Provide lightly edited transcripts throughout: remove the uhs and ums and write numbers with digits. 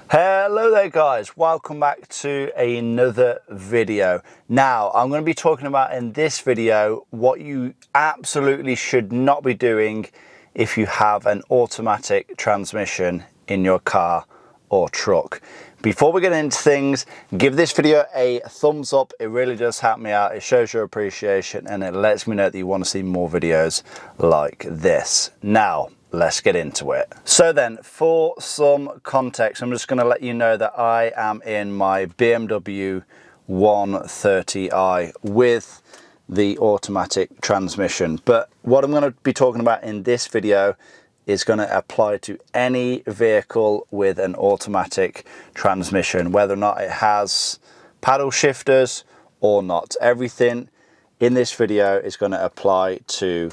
Hello there guys, welcome back to another video. Now I'm going to be talking about in this video what you absolutely should not be doing if you have an automatic transmission in your car or truck. Before we get into things, give this video a thumbs up. It really does help me out. It shows your appreciation and it lets me know that you want to see more videos like this. Now let's get into it. So then, for some context, I'm just going to let you know that I am in my BMW 130i with the automatic transmission. But what I'm going to be talking about in this video is going to apply to any vehicle with an automatic transmission, whether or not it has paddle shifters or not. Everything in this video is going to apply to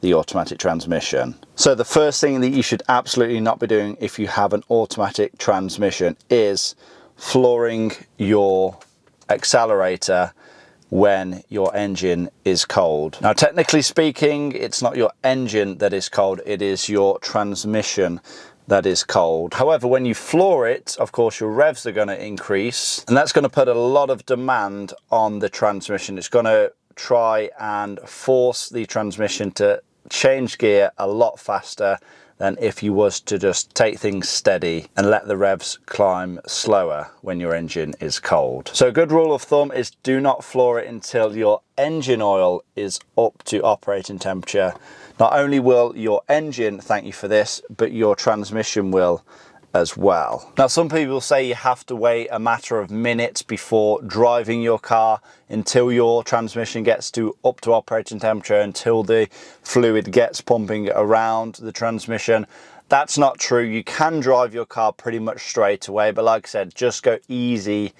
the automatic transmission. So the first thing that you should absolutely not be doing if you have an automatic transmission is flooring your accelerator when your engine is cold. Now, technically speaking, it's not your engine that is cold, it is your transmission that is cold. However, when you floor it, of course, your revs are going to increase, and that's going to put a lot of demand on the transmission. It's going to try and force the transmission to change gear a lot faster than if you was to just take things steady and let the revs climb slower when your engine is cold. So a good rule of thumb is do not floor it until your engine oil is up to operating temperature. Not only will your engine thank you for this, but your transmission will as well. Now, some people say you have to wait a matter of minutes before driving your car until your transmission gets to up to operating temperature, until the fluid gets pumping around the transmission. That's not true. You can drive your car pretty much straight away, but like I said, just go easy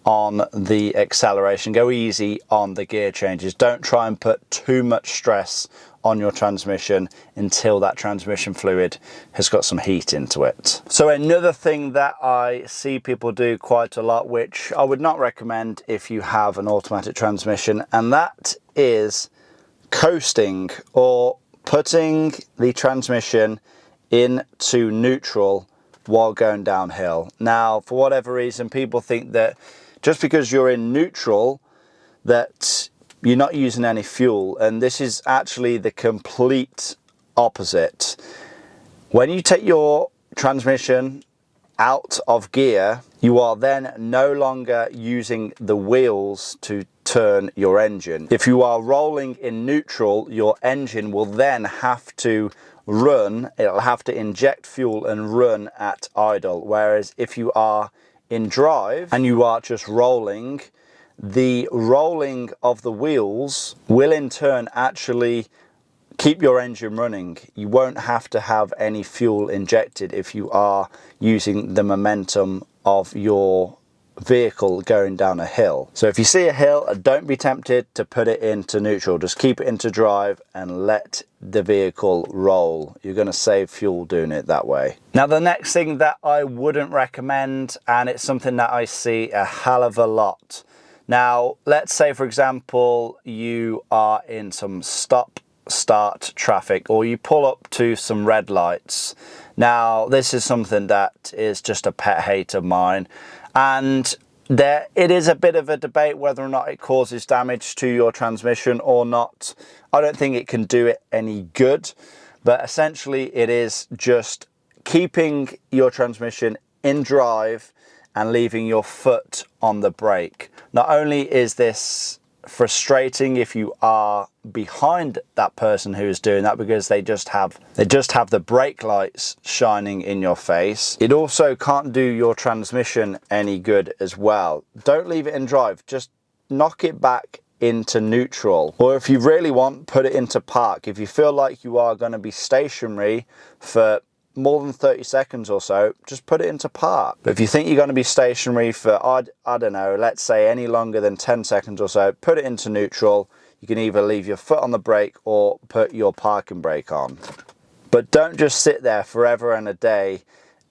on the acceleration, go easy on the gear changes. Don't try and put too much stress on your transmission until that transmission fluid has got some heat into it. So another thing that I see people do quite a lot, which I would not recommend if you have an automatic transmission, and that is coasting or putting the transmission into neutral while going downhill. Now, for whatever reason, people think that just because you're in neutral that you're not using any fuel, and this is actually the complete opposite. When you take your transmission out of gear, you are then no longer using the wheels to turn your engine. If you are rolling in neutral, your engine will then have to run, it'll have to inject fuel and run at idle. Whereas if you are in drive and you are just rolling, the rolling of the wheels will in turn actually keep your engine running. You won't have to have any fuel injected if you are using the momentum of your vehicle going down a hill. So if you see a hill, don't be tempted to put it into neutral. Just keep it into drive and let the vehicle roll. You're going to save fuel doing it that way. Now, the next thing that I wouldn't recommend, and it's something that I see a hell of a lot. Now, let's say, for example, you are in some stop-start traffic, or you pull up to some red lights. Now, this is something that is just a pet hate of mine, and it is a bit of a debate whether or not it causes damage to your transmission or not. I don't think it can do it any good, but essentially it is just keeping your transmission in drive and leaving your foot on the brake. Not only is this frustrating if you are behind that person who is doing that, because they just have the brake lights shining in your face, it also can't do your transmission any good as well. Don't leave it in drive, just knock it back into neutral, or if you really want, put it into park. If you feel like you are going to be stationary for more than 30 seconds or so, just put it into park. But if you think you're going to be stationary for, I don't know, let's say any longer than 10 seconds or so, put it into neutral. You can either leave your foot on the brake or put your parking brake on. But don't just sit there forever and a day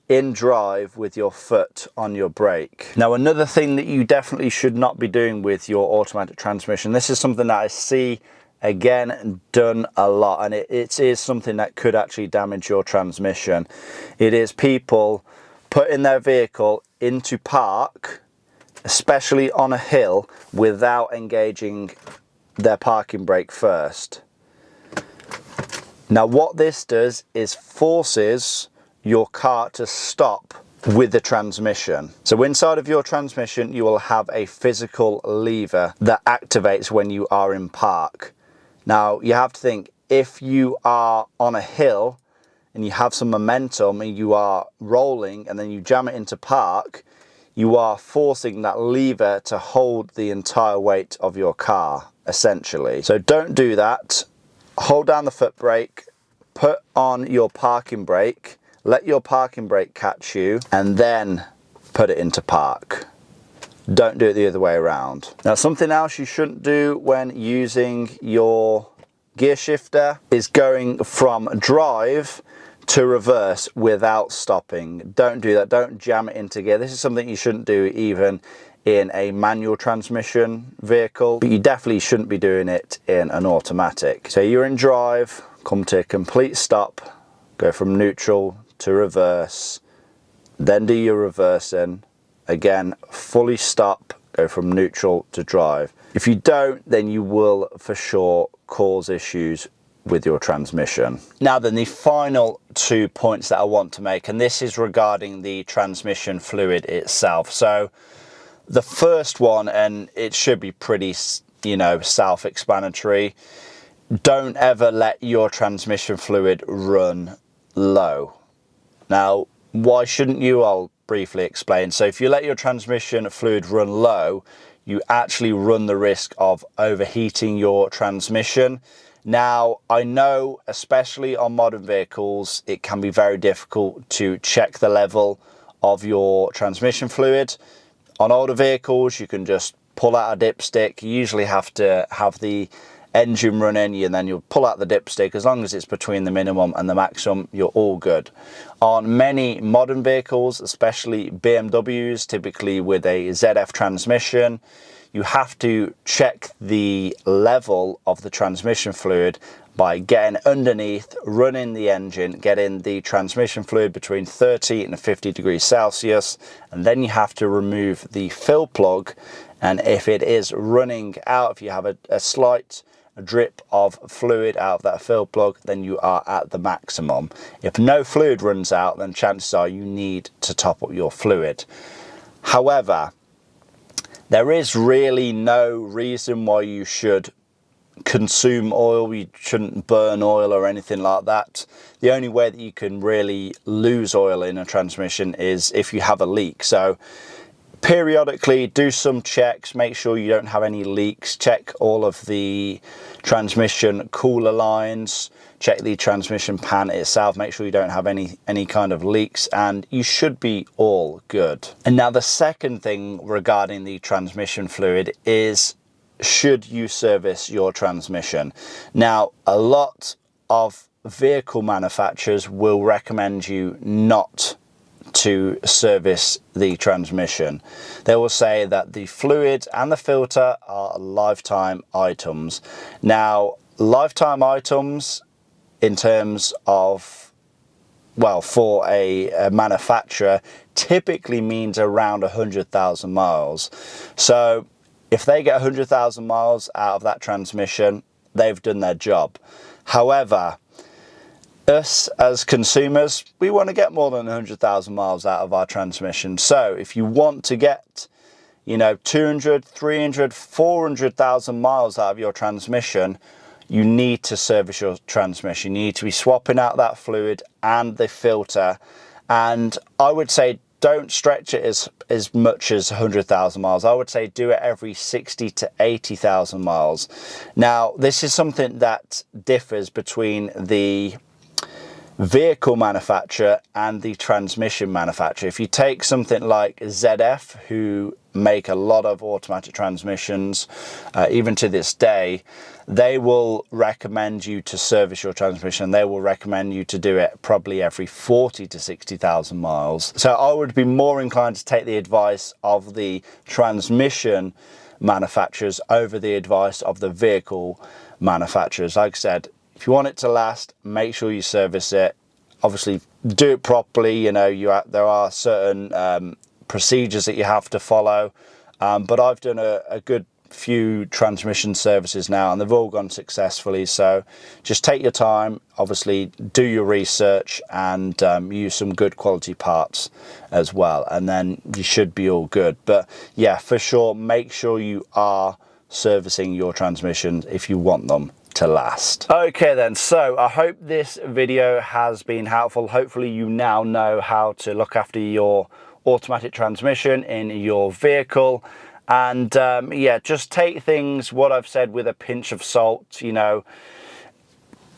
in drive with your foot on your brake. Now, another thing that you definitely should not be doing with your automatic transmission, this is something that I see again done a lot, and it is something that could actually damage your transmission. It is people putting their vehicle into park, especially on a hill, without engaging their parking brake first. Now what this does is forces your car to stop with the transmission. So inside of your transmission you will have a physical lever that activates when you are in park. Now you have to think, if you are on a hill and you have some momentum and you are rolling and then you jam it into park, you are forcing that lever to hold the entire weight of your car, essentially. So don't do that. Hold down the foot brake, put on your parking brake, let your parking brake catch you, and then put it into park. Don't do it the other way around. Now something else you shouldn't do when using your gear shifter is going from drive to reverse without stopping. Don't do that. Don't jam it into gear. This is something you shouldn't do even in a manual transmission vehicle, but you definitely shouldn't be doing it in an automatic. So you're in drive, come to a complete stop, go from neutral to reverse, then do your reversing, again fully stop, go from neutral to drive. If you don't, then you will for sure cause issues with your transmission. Now then, the final 2 points that I want to make, and this is regarding the transmission fluid itself. So the first one, and it should be pretty, you know, self-explanatory, don't ever let your transmission fluid run low. Now, why shouldn't you? I'll briefly explain. So if you let your transmission fluid run low, you actually run the risk of overheating your transmission. Now, I know, especially on modern vehicles, it can be very difficult to check the level of your transmission fluid. On older vehicles, you can just pull out a dipstick. You usually have to have the engine running, and then you'll pull out the dipstick. As long as it's between the minimum and the maximum, you're all good. On many modern vehicles, especially BMWs, typically with a ZF transmission, you have to check the level of the transmission fluid by getting underneath, running the engine, getting the transmission fluid between 30 and 50 degrees Celsius, and then you have to remove the fill plug. And if it is running out, if you have a slight drip of fluid out of that fill plug, then you are at the maximum. If no fluid runs out, then chances are you need to top up your fluid. However, there is really no reason why you should consume oil. You shouldn't burn oil or anything like that. The only way that you can really lose oil in a transmission is if you have a leak. So periodically do some checks, make sure you don't have any leaks, check all of the transmission cooler lines, check the transmission pan itself, make sure you don't have any kind of leaks, and you should be all good. And now the second thing regarding the transmission fluid is, should you service your transmission? Now, a lot of vehicle manufacturers will recommend you not to service the transmission. They will say that the fluid and the filter are lifetime items. Now, lifetime items in terms of, well, for a manufacturer, typically means around 100,000 miles. So if they get 100,000 miles out of that transmission, they've done their job. However, us as consumers, we want to get more than 100,000 miles out of our transmission. So if you want to get, you know, 200, 300, 400,000 miles out of your transmission, you need to service your transmission. You need to be swapping out that fluid and the filter. And I would say don't stretch it as much as 100,000 miles. I would say do it every 60 to 80,000 miles. Now, this is something that differs between the vehicle manufacturer and the transmission manufacturer. If you take something like ZF, who make a lot of automatic transmissions, even to this day, they will recommend you to service your transmission. They will recommend you to do it probably every 40 to 60,000 miles. So I would be more inclined to take the advice of the transmission manufacturers over the advice of the vehicle manufacturers. Like I said, if you want it to last, make sure you service it. Obviously, do it properly. You know, there are certain procedures that you have to follow, but I've done a good few transmission services now and they've all gone successfully. So just take your time, obviously do your research, and use some good quality parts as well, and then you should be all good. But yeah, for sure, make sure you are servicing your transmissions if you want them to last. Okay then, so I hope this video has been helpful. Hopefully you now know how to look after your automatic transmission in your vehicle. And yeah, just take things, what I've said, with a pinch of salt. You know,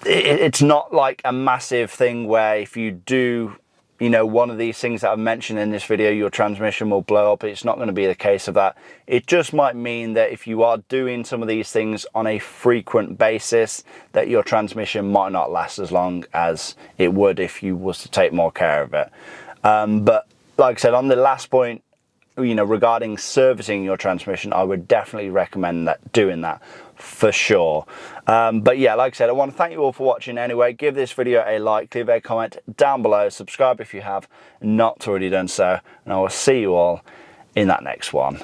it's not like a massive thing where if you do, you know, one of these things that I've mentioned in this video, your transmission will blow up. It's not going to be the case of that. It just might mean that if you are doing some of these things on a frequent basis, that your transmission might not last as long as it would if you was to take more care of it. But like I said, on the last point, you know, regarding servicing your transmission, I would definitely recommend doing that for sure. But yeah, like I said, I want to thank you all for watching anyway. Give this video a like, leave a comment down below, subscribe if you have not already done so, and I will see you all in that next one.